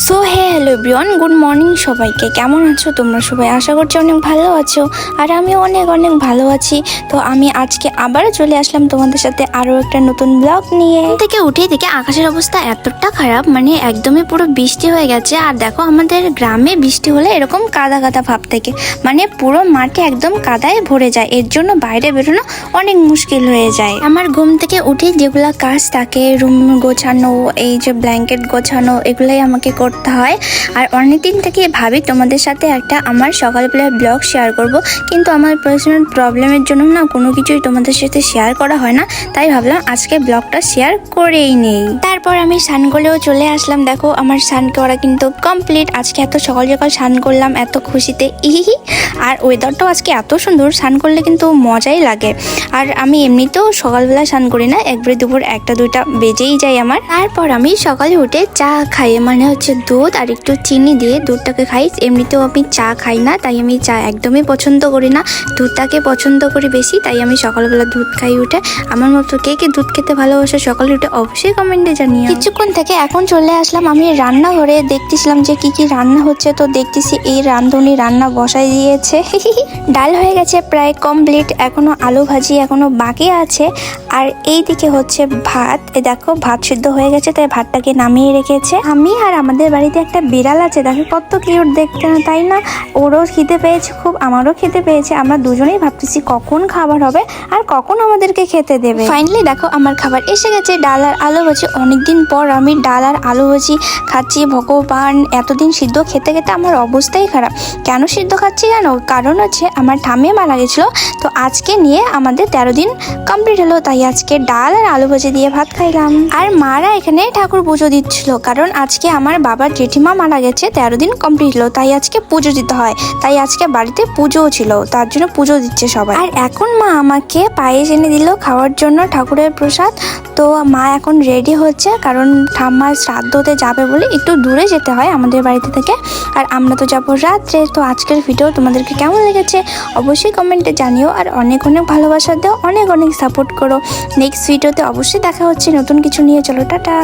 So hello everyone, good morning সবাইকে। কেমন আছো তোমরা সবাই? আশা করছি অনেক ভালো আছো, আর আমি অনেক অনেক ভালো আছি। তো আমি আজকে আবার চলে আসলাম তোমাদের সাথে আরও একটা নতুন ব্লগ নিয়ে। থেকে উঠে দেখে আকাশের অবস্থা এতটা খারাপ, মানে একদমই পুরো বৃষ্টি হয়ে গেছে। আর দেখো আমাদের গ্রামে বৃষ্টি হলে এরকম কাদা কাদা ভাব থেকে, মানে পুরো মাঠে একদম কাদায় ভরে যায়। এর জন্য বাইরে বেরোনো অনেক মুশকিল হয়ে যায়। আমার ঘুম থেকে উঠে যেগুলা কাজ থাকে, রুম গোছানো, এই যে ব্ল্যাঙ্কেট গোছানো, এগুলাই আমাকে করতে হয়। আর অনেকদিন থেকে ভাবি তোমাদের সাথে একটা আমার সকালবেলার ব্লগ শেয়ার করব, কিন্তু আমার পার্সোনাল প্রবলেমের জন্য না কোনো কিছুই তোমাদের সাথে শেয়ার করা হয় না। তাই ভাবলাম আজকে ব্লগটা শেয়ার করেই নেই। তারপর আমি স্নান করলেও চলে আসলাম। দেখো আমার স্নান করা কিন্তু কমপ্লিট। আজকে এত সকাল সকাল স্নান করলাম, এত খুশিতে ইহি। আর ওয়েদারটাও আজকে এত সুন্দর, স্নান করলে কিন্তু মজাই লাগে। আর আমি এমনিতেও সকালবেলা স্নান করি না, একবারে দুপুর 1-2টা বেজেই যায় আমার। তারপর আমি সকালে উঠে চা খাই, মানে হচ্ছে দুধ আর একটু চিনি দিয়ে দুধটাকে খাই। এমনিতেও আমি চা খাই না, তাই আমি চা একদমই পছন্দ করি না, দুধটাকে পছন্দ করি বেশি। তাই আমি সকালবেলা দুধ খাই উঠে। আমার মতো কে কে দুধ খেতে ভালোবাসে সকালে উঠে অবশ্যই কমেন্টে জানিও। কিছুক্ষণ থেকে এখন চলে আসলাম আমি রান্নাঘরে, দেখতেছিলাম যে কি কি রান্না হচ্ছে। তো দেখতেছি এই রাঁধুনি রান্না বসাই দিয়েছে। ডাল হয়ে গেছে প্রায় কমপ্লিট, এখনো আলু ভাজি এখনো বাকি আছে। আর এই দিকে হচ্ছে ভাত, এই দেখো ভাত সিদ্ধ হয়ে গেছে, তাই ভাতটাকে নামিয়ে রেখেছে। আমি আর আমাদের বাড়িতে একটা বিড়াল আছে, দেখো কত কিউট দেখতে না, তাই না? ওরও খিদে পেয়েছে খুব, আমারও খেতে পেয়েছে। আমরা দুজনেই ভাবতেছি কখন খাবার হবে আর কখন আমাদেরকে খেতে দেবে। ফাইনালি দেখো আমার খাবার এসে গেছে, ডাল আর আলু ভাজি। অনেকদিন পর আমি ডাল আর আলু ভাজি খাচ্ছি। ভগবান, এতদিন সিদ্ধ খেতে খেতে আমার অবস্থাই খারাপ। কেন সিদ্ধ খাচ্ছি জানো? কারণ হচ্ছে আমার ঠাম্মি মারা গেছিলো, তো আজকে নিয়ে আমাদের 13 দিন কমপ্লিট হলো। তাই আজকে ডাল আর আলু ভাজি দিয়ে ভাত খাইলাম। আর মারা এখানে ঠাকুর পুজো দিচ্ছিল, কারণ আজকে আমার বাবার জেঠিমা মারা গেছে, 13 দিন কমপ্লিট হলো, তাই আজকে পুজো দিতে হয়। তাই আজকে বাড়িতে পুজোও ছিল, তার জন্য পুজো দিচ্ছে সবাই। আর এখন মা আমাকে পায়েস এনে দিল খাওয়ার জন্য, ঠাকুরের প্রসাদ। তো মা এখন রেডি হচ্ছে, কারণ ঠাম্মার শ্রাদ্ধতে যাবে বলে একটু দূরে যেতে হয় আমাদের বাড়িতে থেকে। আর আমরা তো যাবো রাত্রে। তো আজকের ভিডিও তোমাদেরকে কেমন লেগেছে অবশ্যই কমেন্টে জানিও, আর অনেক অনেক ভালোবাসা দাও, অনেক অনেক সাপোর্ট করো। নেক্সট ভিডিওতে অবশ্যই দেখা হচ্ছে নতুন কিছু নিয়ে। চলো টাটা।